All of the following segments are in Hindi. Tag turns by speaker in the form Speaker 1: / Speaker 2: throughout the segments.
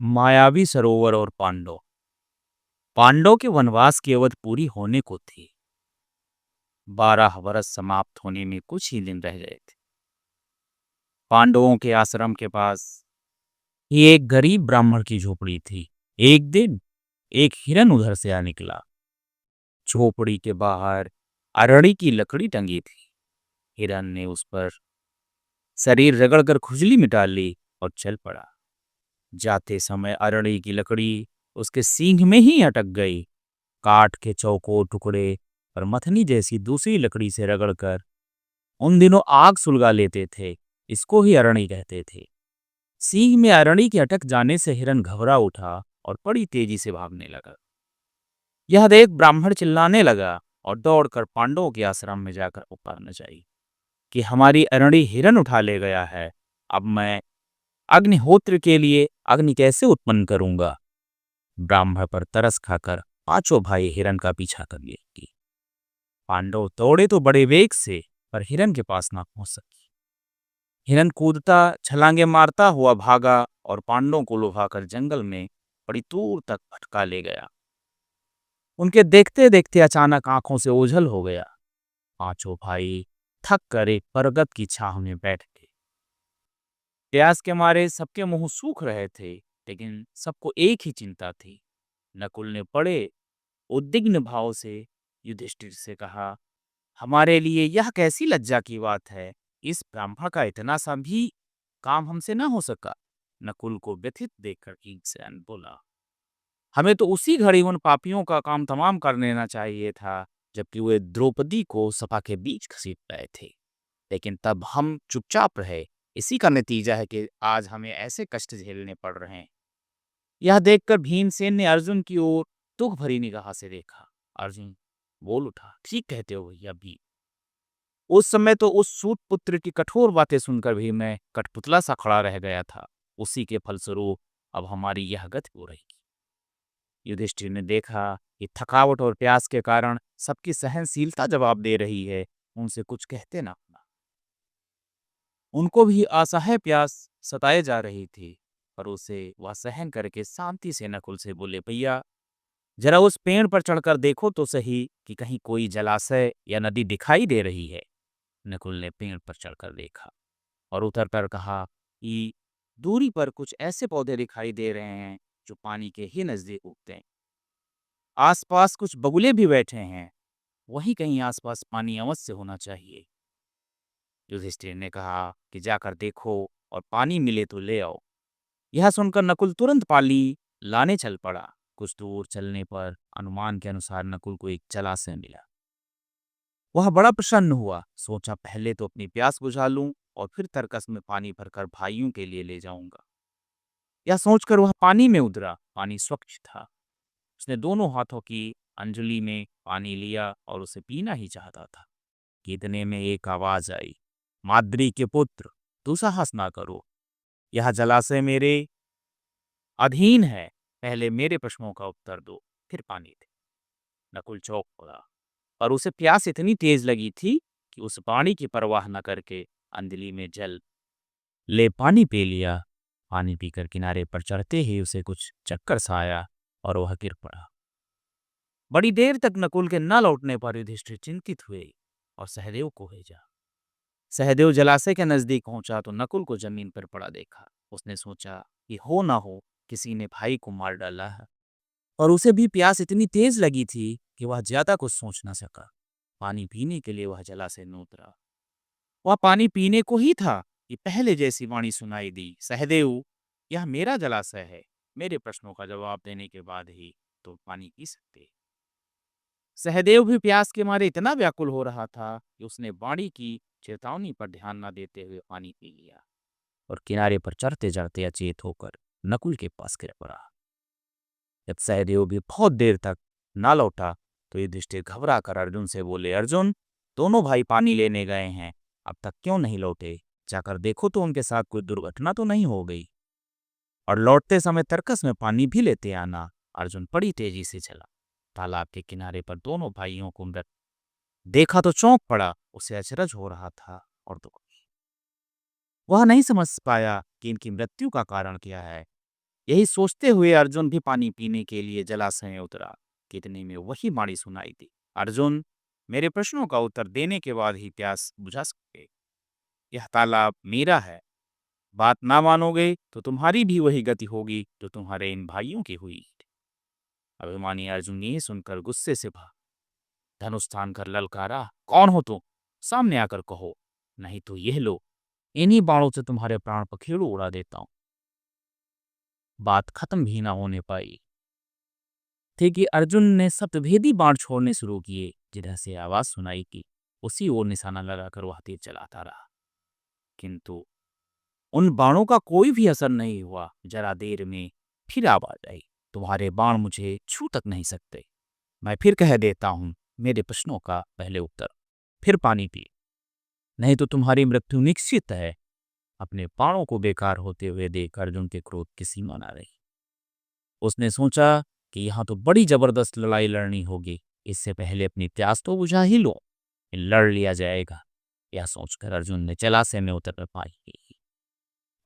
Speaker 1: मायावी सरोवर और पांडव। पांडव के वनवास की अवधि पूरी होने को थी। 12 वर्ष समाप्त होने में कुछ ही दिन रह गए थे। पांडवों के आश्रम के पास ही एक गरीब ब्राह्मण की झोपड़ी थी। एक दिन एक हिरन उधर से आ निकला। झोपड़ी के बाहर अरड़ी की लकड़ी टंगी थी। हिरन ने उस पर शरीर रगड़कर खुजली मिटा ली और चल पड़ा। जाते समय अरड़ी की लकड़ी उसके सींग में ही अटक गई। काठ के चौकोर टुकड़े और मथनी जैसी दूसरी लकड़ी से रगड़कर उन दिनों आग सुलगा लेते थे। इसको ही अरणी कहते थे। सींग में अरणी के अटक जाने से हिरन घबरा उठा और बड़ी तेजी से भागने लगा। यह देख ब्राह्मण चिल्लाने लगा और दौड़कर पांडवों के आश्रम में जाकर पुकार मचाई कि हमारी अरणी हिरन उठा ले गया है। अब मैं अग्निहोत्र के लिए अग्नि कैसे उत्पन्न करूंगा। ब्राह्मण पर तरस खाकर पांचों भाई हिरन का पीछा करने लगे। पांडव दौड़े तो बड़े वेग से, पर हिरन के पास ना पहुंच सके। हिरन कूदता छलांगे मारता हुआ भागा और पांडवों को लुभाकर जंगल में बड़ी दूर तक भटका ले गया। उनके देखते देखते अचानक आंखों से ओझल हो गया। पांचों भाई थक कर एक बरगद की छांव में बैठ गए। प्यास के मारे सबके मुंह सूख रहे थे, लेकिन सबको एक ही चिंता थी। नकुल ने बड़े उद्विग्न भाव से युधिष्ठिर से कहा, हमारे लिए यह कैसी लज्जा की बात है। इस ब्राह्मण का इतना सा भी काम हमसे ना हो सका। नकुल को व्यथित देखकर भीमसेन बोला, हमें तो उसी घड़ी उन पापियों का काम तमाम कर लेना चाहिए था, जबकि वे द्रौपदी को सभा के बीच घसीट रहे थे। लेकिन तब हम चुपचाप रहे। इसी का नतीजा है कि आज हमें ऐसे कष्ट झेलने पड़ रहे हैं। यह देखकर भीमसेन ने अर्जुन की ओर दुख भरी निगाह से देखा। अर्जुन बोल उठा, ठीक कहते हो भैया भी। उस समय तो उस सूत पुत्र की कठोर बातें सुनकर भी मैं कठपुतला सा खड़ा रह गया था। उसी के फलस्वरूप अब हमारी यह गति हो रही। युधिष्ठिर ने देखा कि थकावट और प्यास के कारण सबकी सहनशीलता जवाब दे रही है। उनसे कुछ कहते ना अपना। उनको भी असह्य प्यास सताए जा रही थी, पर उसे वह सहन करके शांति से नकुल से बोले, भैया जरा उस पेड़ पर चढ़कर देखो तो सही कि कहीं कोई जलाशय या नदी दिखाई दे रही है। नकुल ने पेड़ पर चढ़कर देखा और उतरकर कहा कि दूरी पर कुछ ऐसे पौधे दिखाई दे रहे हैं जो पानी के ही नजदीक उगते हैं। आसपास कुछ बगुले भी बैठे हैं। वहीं कहीं आसपास पानी अवश्य होना चाहिए। युधिष्ठिर ने कहा कि जाकर देखो और पानी मिले तो ले आओ। यह सुनकर नकुल तुरंत पानी लाने चल पड़ा। कुछ दूर चलने पर अनुमान के अनुसार नकुल को एक जलाशय मिला। वह बड़ा प्रसन्न हुआ। सोचा पहले तो अपनी प्यास बुझा लूं और फिर तरकस में पानी भरकर भाइयों के लिए ले जाऊंगा। यह सोचकर वह पानी में उतरा। पानी स्वच्छ था। उसने दोनों हाथों की अंजलि में पानी लिया और उसे पीना ही चाहता था कि इतने में एक आवाज आई, माद्री के पुत्र, तू साहस ना करो। यह जलाशय मेरे अधीन है। पहले मेरे प्रश्नों का उत्तर दो, फिर पानी दे। नकुल चौंक पड़ा, पर उसे प्यास इतनी तेज लगी थी कि उस पानी की परवाह न करके अंजलि में जल ले पानी पी लिया। पानी पीकर किनारे पर चढ़ते ही उसे कुछ चक्कर सा आया और वह गिर पड़ा। बड़ी देर तक नकुल के न लौटने पर युधिष्ठिर चिंतित हुए और सहदेव को भेजा। सहदेव जलाशय के नजदीक पहुंचा तो नकुल को जमीन पर पड़ा देखा। उसने सोचा कि हो ना हो किसी ने भाई को मार डाला है। और उसे भी प्यास इतनी तेज लगी थी कि वह ज्यादा कुछ सोच न सका। पानी पीने के लिए वह जलाशय में उतरा। वह पानी पीने को ही था कि पहले जैसी वाणी सुनाई दी, सहदेव यह मेरा जलाशय है। मेरे प्रश्नों का जवाब देने के बाद ही तो पानी पी सकते। सहदेव भी प्यास के मारे इतना व्याकुल हो रहा था कि उसने वाणी की चेतावनी पर ध्यान न देते हुए पानी पी लिया और किनारे पर चढ़ते चढ़ते अचेत होकर नकुल के पास गिर पड़ा। जब सहदेव भी बहुत देर तक ना लौटा तो युधिष्ठिर घबरा कर अर्जुन से बोले, अर्जुन दोनों भाई पानी लेने गए हैं, अब तक क्यों नहीं लौटे। जाकर देखो तो उनके साथ कोई दुर्घटना तो नहीं हो गई, और लौटते समय तरकस में पानी भी लेते आना। अर्जुन बड़ी तेजी से चला। तालाब के किनारे पर दोनों भाइयों को मृत देखा तो चौंक पड़ा। उसे अचरज हो रहा था और दुख। वह नहीं समझ पाया कि इनकी मृत्यु का कारण क्या है। यही सोचते हुए अर्जुन भी पानी पीने के लिए जलाशय में उतरा। कितने में वही वाणी सुनाई दी, अर्जुन, मेरे प्रश्नों का उत्तर देने के बाद ही प्यास बुझा सकते। यह तालाब मेरा है। बात ना मानोगे तो तुम्हारी भी वही गति होगी जो तुम्हारे इन भाइयों की हुई। अभिमानी अर्जुन ये सुनकर गुस्से से भा धनुष तान कर ललकारा, कौन हो तुम? सामने आकर कहो, नहीं तो यह लो, इन्हीं बाणों से तुम्हारे प्राण पखेरु उड़ा देता हूं। बात खत्म भी ना होने पाई थी कि अर्जुन ने सप्तभेदी बाण छोड़ने शुरू किए। जिधर से आवाज सुनाई की उसी ओर निशाना लगाकर वह तीर चलाता रहा, किंतु उन बाणों का कोई भी असर नहीं हुआ। जरा देर में फिर आवाज आई, तुम्हारे बाण मुझे छू तक नहीं सकते। मैं फिर कह देता हूं, मेरे प्रश्नों का पहले उत्तर, फिर पानी पी, नहीं तो तुम्हारी मृत्यु निश्चित है। अपने बाणों को बेकार होते हुए देख अर्जुन के क्रोध की सीमा ना रही। उसने सोचा कि यहाँ तो बड़ी जबरदस्त लड़ाई लड़नी होगी, इससे पहले अपनी प्यास तो बुझा ही लो, लड़ लिया जाएगा। यह सोचकर अर्जुन ने जलाशय में उतर पाई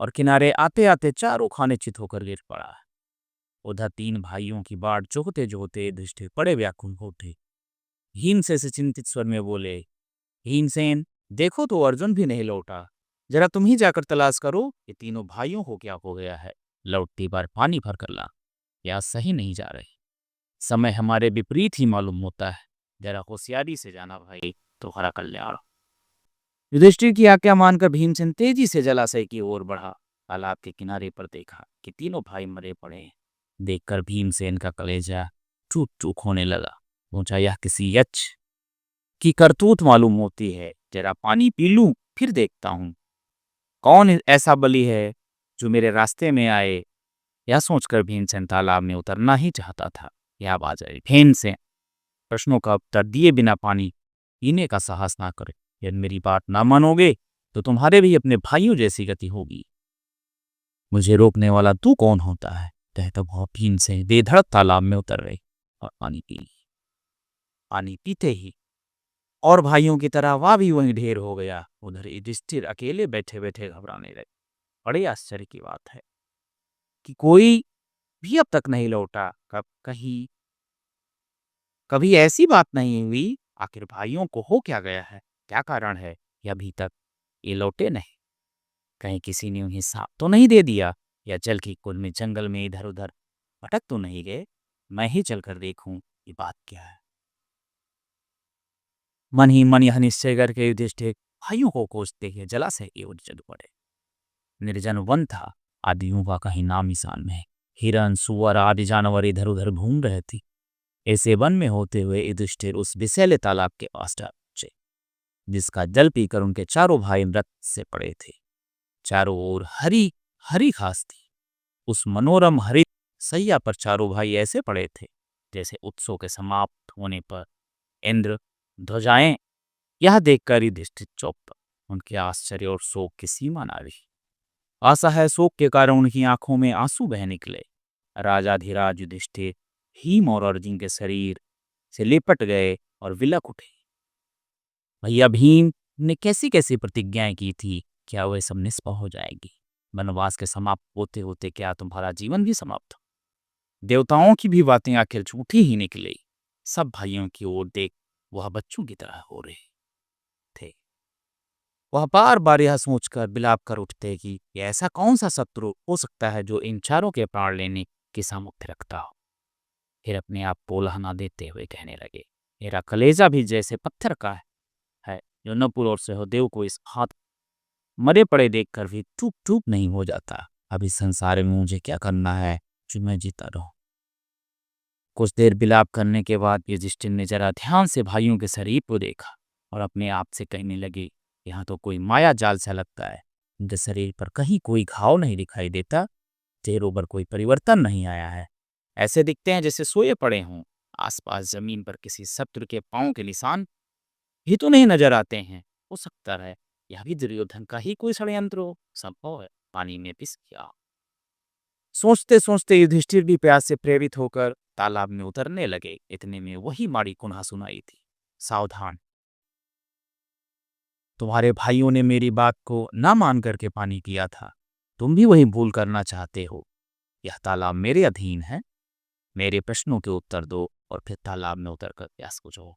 Speaker 1: और किनारे आते आते चारों खाने चित होकर गिर पड़ा। उधर तीन भाइयों की बाट जोहते जोहते युधिष्ठिर बड़े व्याकुल होते। भीमसेन से चिंतित स्वर में बोले, भीमसेन, देखो तो अर्जुन भी नहीं लौटा, जरा तुम ही जाकर तलाश करो, ये तीनों भाइयों को क्या हो गया है। लौटती बार पानी भर कर ला, या सही नहीं जा रहे, समय हमारे विपरीत ही मालूम होता है। जरा होशियारी से जाना भाई, तुम्हारा कल्याण। युधिष्ठिर की आज्ञा मानकर भीमसेन तेजी से जलाशय की ओर बढ़ा। तालाब के किनारे पर देखा कि तीनों भाई मरे पड़े हैं। देखकर भीमसेन का कलेजा टूट टूट होने लगा। सोचा, यह किसी यक्ष की करतूत मालूम होती है। जरा पानी पी लूं, फिर देखता हूं कौन ऐसा बली है जो मेरे रास्ते में आए। यह सोचकर भीमसेन तालाब में उतरना ही चाहता था। यह आवाज आई, भीमसेन, प्रश्नों का उत्तर दिए बिना पानी पीने का साहस ना करे। यदि मेरी बात ना मानोगे तो तुम्हारे भी अपने भाइयों जैसी गति होगी। मुझे रोकने वाला तू कौन होता है? कहता वह भीमसेन बेधड़क तालाब में उतर गई और पानी पी। पानी पीते ही और भाइयों की तरह वह भी वहीं ढेर हो गया। उधर युधिष्ठिर अकेले बैठे बैठे घबराने लगे। बड़े आश्चर्य की बात है कि कोई भी अब तक नहीं लौटा। कभी ऐसी बात नहीं हुई। आखिर भाइयों को हो क्या गया है? क्या कारण है कि अभी तक ये लौटे नहीं? कहीं किसी ने उन्हें साथ तो नहीं दे दिया, या जल की कुल में जंगल में इधर उधर भटक तो नहीं गए? मैं ही चलकर देखूं ये बात क्या है। मन ही मन यह निश्चय करके युधिष्ठिर भाइयों को खोजते हुए जलाशय की ओर चल पड़े। निर्जन वन था, आदियों का कहीं नाम निशान में। हिरन, सुअर आदि जानवर इधर उधर घूम रहे थे। ऐसे वन में होते हुए युधिष्ठिर उस विषैले तालाब के पास पहुंचे, जिसका जल पीकर उनके चारों भाई मृत से पड़े थे। चारों ओर हरी हरी घास थी। उस मनोरम हरी सैया पर चारों भाई ऐसे पड़े थे जैसे उत्सव के समाप्त होने पर इंद्र ध्वजाएं। यह देखकर युधिष्ठिर चौंक पड़ा। उनके आश्चर्य और शोक की सीमा ना रही। असहाय शोक के कारण उनकी आंखों में आंसू बह निकले। राजाधिराज युधिष्ठिर भीम और अर्जुन के शरीर से लिपट गए और विलक उठे। भैया भीम ने कैसी कैसी प्रतिज्ञाएं की थी, क्या वह सब निष्फल हो जाएगी? वनवास के समाप्त होते होते क्या तुम्हारा जीवन भी समाप्त हो? देवताओं की भी बातें आखिर झूठी ही निकली। सब भाइयों की ओर देख वह बच्चों की तरह हो रहे थे। वह बार बार यह सोचकर बिलाप कर उठते कि ऐसा कौन सा शत्रु हो सकता है जो इन चारों के प्राण लेने की सामर्थ्य रखता हो। फिर अपने आप को उलाहना देते हुए कहने लगे, मेरा कलेजा भी जैसे पत्थर का है जो नपुर और सहदेव को इस हाथ मरे पड़े देखकर भी टूप टूप नहीं हो जाता। अब इस संसार में मुझे क्या करना है जो मैं जीता रहूं। कुछ देर बिलाप करने के बाद युधिष्ठिर ने जरा ध्यान से भाइयों के शरीर को देखा और अपने आप से कहने लगे, यहाँ तो कोई माया जाल सा लगता है। उनके शरीर पर कहीं कोई घाव नहीं दिखाई देता, चेहरों पर कोई परिवर्तन नहीं आया है। ऐसे दिखते हैं जैसे सोए पड़े हों। आसपास जमीन पर किसी शत्रु के पांव के निशान भी तो नहीं नजर आते हैं। हो सकता है यह भी दुर्योधन का ही कोई षड्यंत्र हो। संभव है पानी में पिस गया। सोचते सोचते युधिष्ठिर भी प्यास से प्रेरित होकर तालाब में उतरने लगे। इतने में वही माड़ी कुन्हा सुनाई थी, सावधान, तुम्हारे भाइयों ने मेरी बात को ना मान करके पानी किया था, तुम भी वही भूल करना चाहते हो। यह तालाब मेरे अधीन है, मेरे प्रश्नों के उत्तर दो और फिर तालाब में उतर कर प्यास बुझाओ।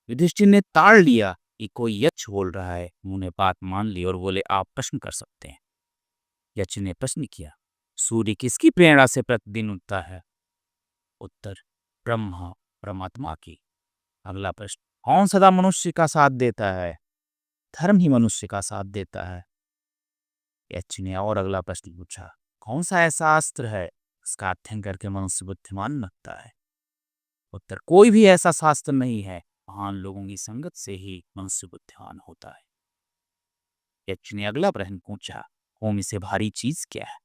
Speaker 1: युधिष्ठिर ने ताड़ लिया कि कोई यक्ष बोल रहा है। उन्होंने बात मान ली और बोले, आप प्रश्न कर सकते हैं। यक्ष ने प्रश्न किया, सूर्य किसकी प्रेरणा से प्रतिदिन उगता है? उत्तर, ब्रह्मा परमात्मा की। अगला प्रश्न, कौन सदा मनुष्य का साथ देता है? धर्म ही मनुष्य का साथ देता है। यक्ष ने और अगला प्रश्न पूछा, कौन सा ऐसा अस्त्र है इसका अध्ययन करके मनुष्य बुद्धिमान बनता है? उत्तर, कोई भी ऐसा शास्त्र नहीं है, महान लोगों की संगत से ही मनुष्य बुद्धिमान होता है। यक्ष ने अगला प्रश्न पूछा, भूमि से भारी चीज क्या है?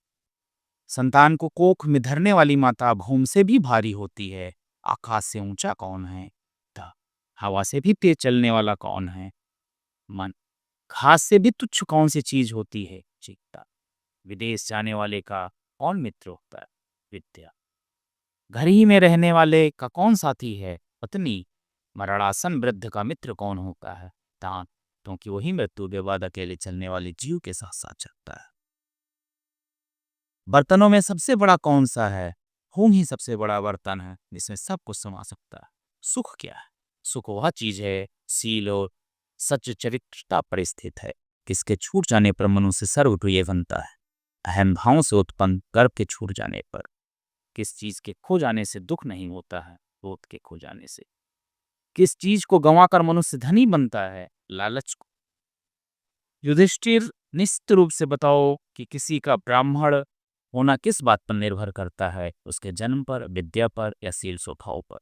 Speaker 1: संतान को कोख में धरने वाली माता भूमि से भी भारी होती है। आकाश से ऊंचा कौन है? ता। हवा से भी तेज चलने वाला कौन है? मन। घास से भी तुच्छ कौन सी चीज होती है? चित्ता। विदेश जाने वाले का कौन मित्र होता है? विद्या। घर ही में रहने वाले का कौन साथी है? पत्नी। मरणासन वृद्ध का मित्र कौन होता है? दान, क्योंकि वही मृत्यु के बाद अकेले चलने वाले जीव के साथ साथ चलता है। बर्तनों में सबसे बड़ा कौन सा है? होम ही सबसे बड़ा बर्तन है जिसमें सब कुछ समा सकता है। सुख क्या है? सुख वह चीज है सील और सच चरित्रता पर स्थित है, किसके छूट जाने पर मनुष्य सर्वप्रिय बनता है। अहम भाव से उत्पन्न गर्व के छूट जाने पर। किस चीज के खो जाने से दुख नहीं होता है? क्रोध के खो जाने से। किस चीज को गंवाकर मनुष्य धनी बनता है? लालच को। युधिष्ठिर, निश्चित रूप से बताओ कि किसी का ब्राह्मण होना किस बात पर निर्भर करता है? उसके जन्म पर, विद्या पर या शील स्वभाव पर?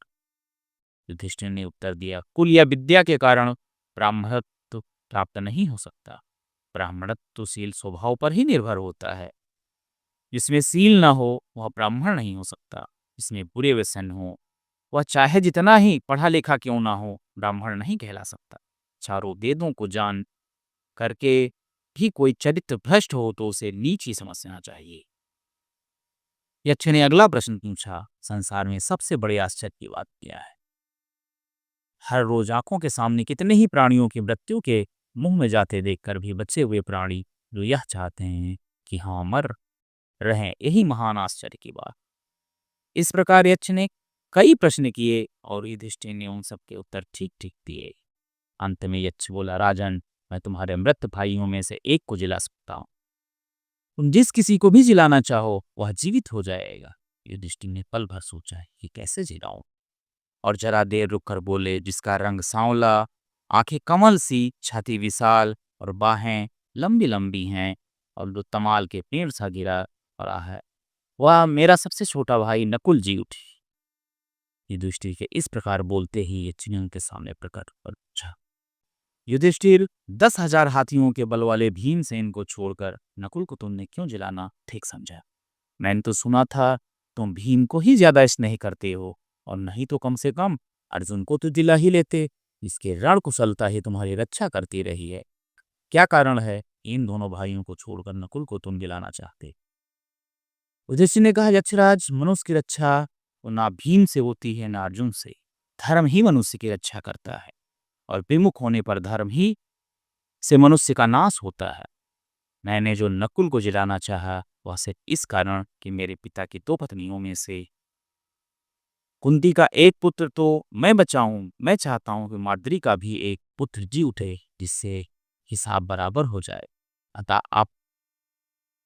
Speaker 1: युधिष्ठिर ने उत्तर दिया, कुल या विद्या के कारण ब्राह्मणत्व प्राप्त नहीं हो सकता। ब्राह्मणत्व शील स्वभाव पर ही निर्भर होता है। जिसमें शील न हो वह ब्राह्मण नहीं हो सकता। जिसमें बुरे व्यसन हो वह चाहे जितना ही पढ़ा लिखा क्यों ना हो, ब्राह्मण नहीं कहला सकता। चारों वेदों को जान करके भी कोई चरित्र भ्रष्ट हो तो उसे नीच ही समझना चाहिए। यक्ष ने अगला प्रश्न पूछा, संसार में सबसे बड़े आश्चर्य की बात क्या है? हर रोज आंखों के सामने कितने ही प्राणियों की मृत्यु के मुंह में जाते देखकर भी बचे हुए प्राणी जो यह चाहते हैं कि हाँ मर रहें, यही महान आश्चर्य की बात। इस प्रकार यक्ष ने कई प्रश्न किए और युधिष्ठिर ने उन सबके उत्तर ठीक ठीक दिए। अंत में यक्ष बोला, राजन, मैं तुम्हारे मृत भाइयों में से एक को जिला सकता हूँ। तुम जिस किसी को भी जिलाना चाहो वह जीवित हो जाएगा। युधिष्ठिर ने पल भर सोचा कि कैसे जिलाऊं, और जरा देर रुककर बोले, जिसका रंग सांवला, आंखें कमल सी, छाती विशाल और बाहें लंबी लंबी हैं और जो तमाल के पेड़ सा गिरा पड़ा है, वह मेरा सबसे छोटा भाई नकुल जी उठे। युधिष्ठिर के इस प्रकार बोलते ही ये चिन्ह के सामने प्रकट हो पूछा, युधिष्ठिर, 10,000 हाथियों के बल वाले भीमसेन को छोड़कर नकुल को तुमने क्यों जिलाना ठीक समझा? मैंने तो सुना था तुम भीम को ही ज्यादा स्नेह करते हो, और नहीं तो कम से कम अर्जुन को तो जिला ही लेते, जिसके रण कुशलता ही तुम्हारी रक्षा करती रही है। क्या कारण है इन दोनों भाइयों को छोड़कर नकुल को तुम जिलाना चाहते? युधिष्ठिर ने कहा, यक्षराज, मनुष्य की रक्षा ना भीम से होती है ना अर्जुन से। धर्म ही मनुष्य की रक्षा करता है, और विमुख होने पर धर्म ही से मनुष्य का नाश होता है। मैंने जो नकुल को जिलाना चाहा वह सिर्फ इस कारण कि मेरे पिता की 2 पत्नियों में से कुंती का एक पुत्र तो मैं बचाऊं। मैं चाहता हूं कि माद्री का भी एक पुत्र जी उठे, जिससे हिसाब बराबर हो जाए। अतः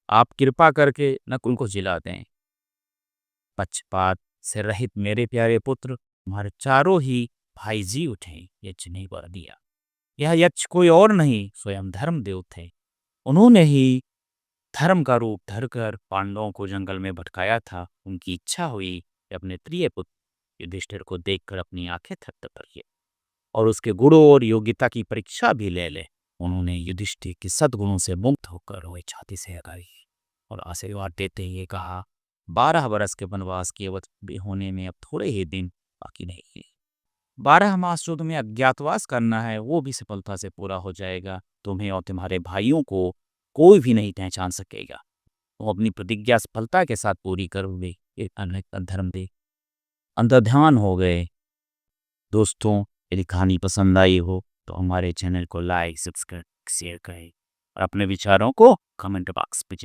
Speaker 1: आप कृपा करके नकुल को जिला दें। पक्षपात से रहित मेरे प्यारे पुत्र, तुम्हारे चारों ही भाई जी उठे। यक्ष ने वर दिया। यह यक्ष कोई और नहीं, स्वयं धर्मदेव थे। उन्होंने ही धर्म का रूप धरकर पांडवों को जंगल में भटकाया था। उनकी इच्छा हुई कि अपने प्रिय पुत्र युधिष्ठिर को देखकर अपनी आंखें थपथपाइए और उसके गुणों और योग्यता की परीक्षा भी ले ले। उन्होंने युधिष्ठिर के सद्गुणों से मुक्त होकर वही छाती से लगाई और आशीर्वाद देते हुए कहा, 12 वर्ष के वनवास के अवधि होने में अब थोड़े ही दिन बाकी नहीं है। 12 मास जो तुम्हें अज्ञातवास करना है वो भी सफलता से पूरा हो जाएगा। तुम्हें और तुम्हारे भाइयों को कोई भी नहीं पहचान सकेगा। तुम अपनी प्रतिज्ञा सफलता के साथ पूरी करोगे। एक अनेक धर्म दे अंतर्ध्यान हो गए। दोस्तों, यदि कहानी पसंद आई हो तो हमारे चैनल को लाइक, सब्सक्राइब, शेयर करें और अपने विचारों को कमेंट बॉक्स में